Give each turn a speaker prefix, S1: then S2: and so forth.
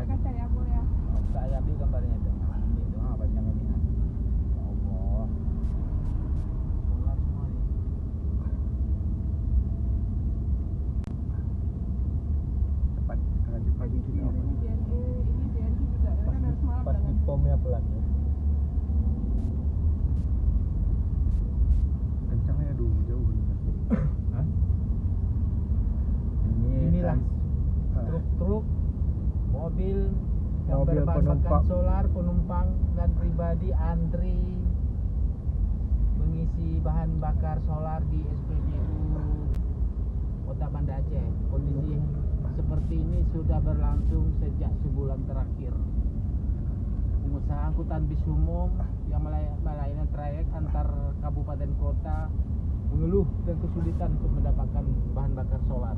S1: kaca ya Bu ya.
S2: Saya ambil gambarnya itu. Itu panjang ini. Ya Allah. Solar semua nih.
S3: Cepat, agak cepat
S1: Ini
S3: dikit.
S1: DNI juga ya kan harus malam
S2: Pas di
S1: jangan.
S2: pomnya pelan ya.
S3: Kencangnya dulu jauh.
S2: Hah?
S3: Ini
S2: Inilah
S3: kan,
S2: truk-truk, mobil yang
S3: Mobil
S2: berbahan bakar
S3: penumpang.
S2: solar, penumpang dan pribadi antri mengisi bahan bakar solar di SPBU Kota Banda Aceh. Kondisi seperti ini sudah berlangsung sejak sebulan terakhir. Pengusaha angkutan bis umum yang melayani trayek antar kabupaten kota mengeluh dan kesulitan untuk mendapatkan bahan bakar solar.